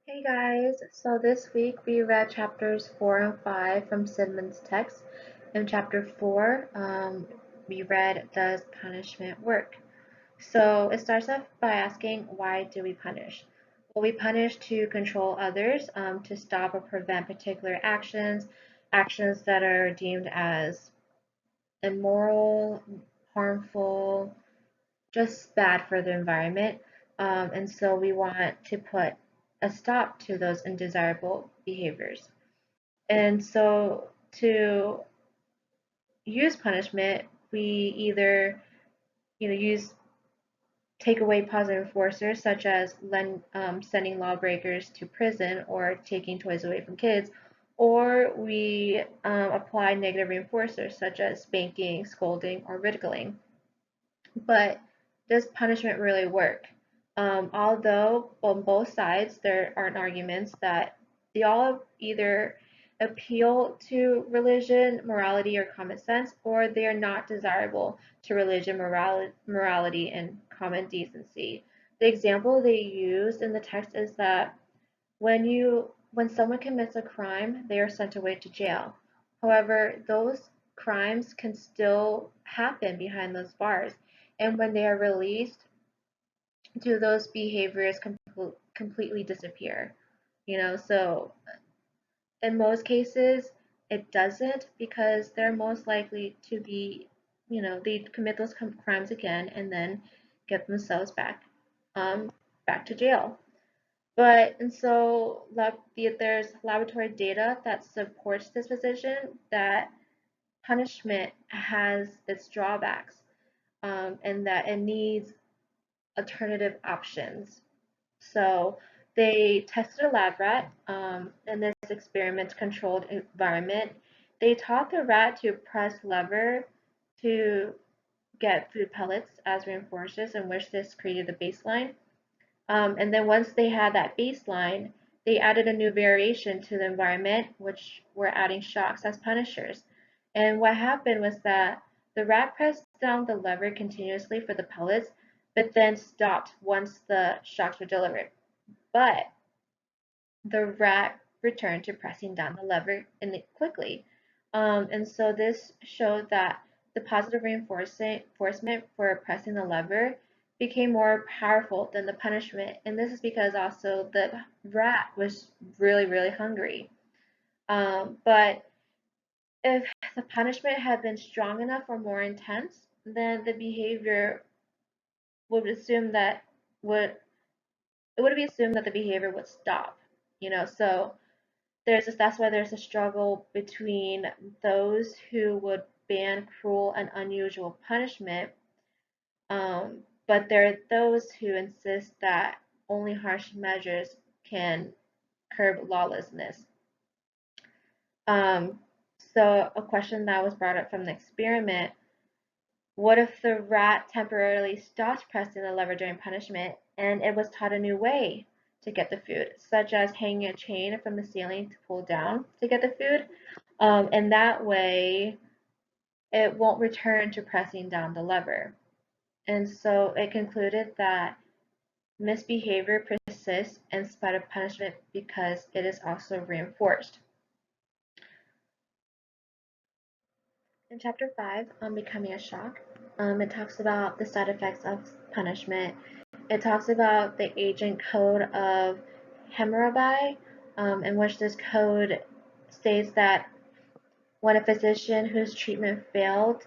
Hey guys, so this week we read chapters 4 and 5 from Sidman's text. In chapter 4, we read Does Punishment Work? So it starts off by asking, why do we punish? Well, we punish to control others, to stop or prevent particular actions, actions that are deemed as immoral, harmful, just bad for the environment. And so we want to put a stop to those undesirable behaviors. And so to use punishment, we either use take away positive enforcers such as sending lawbreakers to prison or taking toys away from kids, or we apply negative reinforcers such as spanking, scolding, or ridiculing. But does punishment really work? Although on both sides there are arguments that they all either appeal to religion, morality, or common sense, or they are not desirable to religion, morality, and common decency. The example they used in the text is that when someone commits a crime, they are sent away to jail. However, those crimes can still happen behind those bars, and when they are released, do those behaviors completely disappear? So in most cases, it doesn't because they're most likely to be, they commit those crimes again and then get themselves um, back to jail. But and so there's laboratory data that supports this position that punishment has its drawbacks, and that it needs alternative options. So they tested a lab rat in this experiment controlled environment. They taught the rat to press lever to get food pellets as reinforcers, in which this created the baseline. And then once they had that baseline, they added a new variation to the environment, which were adding shocks as punishers. And what happened was that the rat pressed down the lever continuously for the pellets, but then stopped once the shocks were delivered. But the rat returned to pressing down the lever quickly. And so this showed that the positive reinforcement for pressing the lever became more powerful than the punishment. And this is because also the rat was really, really hungry. But if the punishment had been strong enough or more intense, then the behavior would assume that would it would be assumed that the behavior would stop. So that's why there's a struggle between those who would ban cruel and unusual punishment, but there are those who insist that only harsh measures can curb lawlessness. Um, so a question that was brought up from the experiment: what if the rat temporarily stopped pressing the lever during punishment and it was taught a new way to get the food, such as hanging a chain from the ceiling to pull down to get the food? And that way, it won't return to pressing down the lever. And so it concluded that misbehavior persists in spite of punishment because it is also reinforced. In chapter 5, on becoming a shock, it talks about the side effects of punishment. It talks about the agent code of Hammurabi, in which this code states that when a physician whose treatment failed,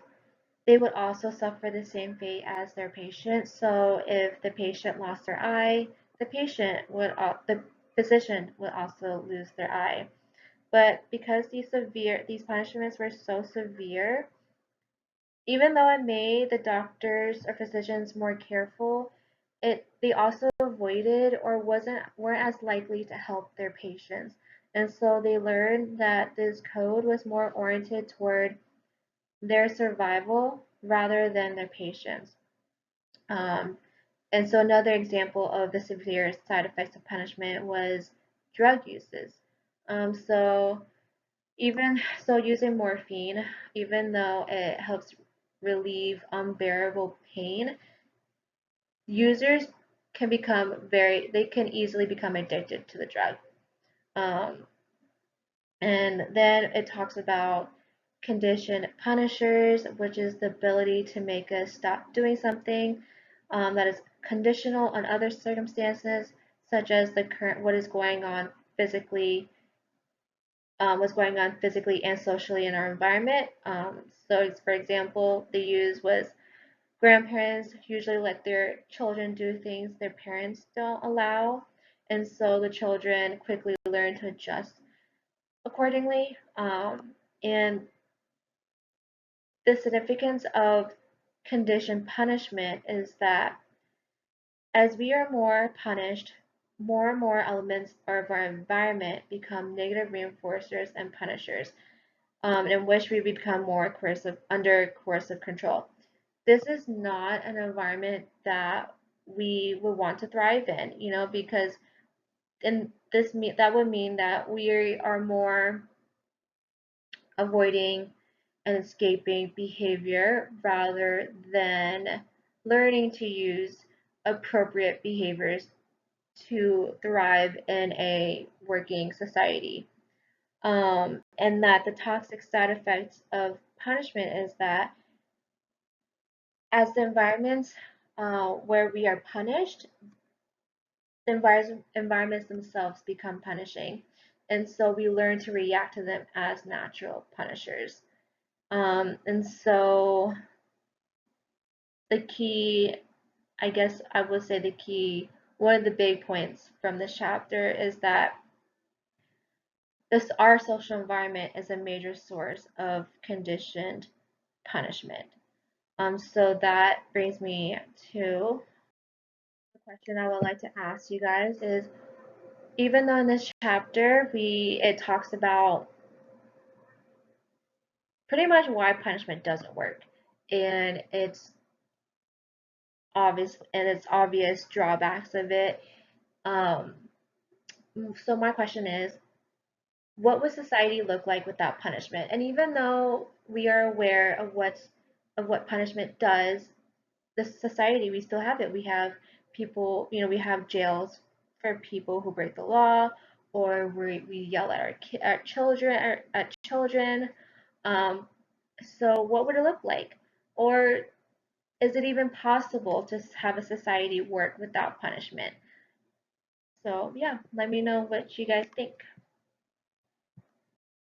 they would also suffer the same fate as their patient. So if the patient lost their eye, the physician would also lose their eye. But because these punishments were so severe, even though it made the doctors or physicians more careful, they also avoided or weren't as likely to help their patients. And so they learned that this code was more oriented toward their survival rather than their patients. Um, and so another example of the severe side effects of punishment was drug uses. So even so, using morphine, even though it helps relieve unbearable pain, users can they can easily become addicted to the drug. Um, and then it talks about conditioned punishers, which is the ability to make us stop doing something that is conditional on other circumstances, such as the current what is going on physically, what's going on physically and socially in our environment. So, for example, the use was grandparents usually let their children do things their parents don't allow, and so the children quickly learn to adjust accordingly. And the significance of conditioned punishment is that as we are more punished, more and more elements of our environment become negative reinforcers and punishers, in which we become more under coercive control. This is not an environment that we would want to thrive in, because that would mean that we are more avoiding and escaping behavior rather than learning to use appropriate behaviors to thrive in a working society. And that the toxic side effects of punishment is that as the environments where we are punished, the environments themselves become punishing. And so we learn to react to them as natural punishers. And so the key, I guess I would say the key, one of the big points from this chapter is that our social environment is a major source of conditioned punishment. So that brings me to the question I would like to ask you guys is, even though in this chapter it talks about pretty much why punishment doesn't work and its obvious drawbacks of it. Um, so my question is, what would society look like without punishment? And even though we are aware of what punishment does, the society we still have it. We have people, we have jails for people who break the law, or we yell at our children. Um, so what would it look like? Or is it even possible to have a society work without punishment? So yeah, let me know what you guys think.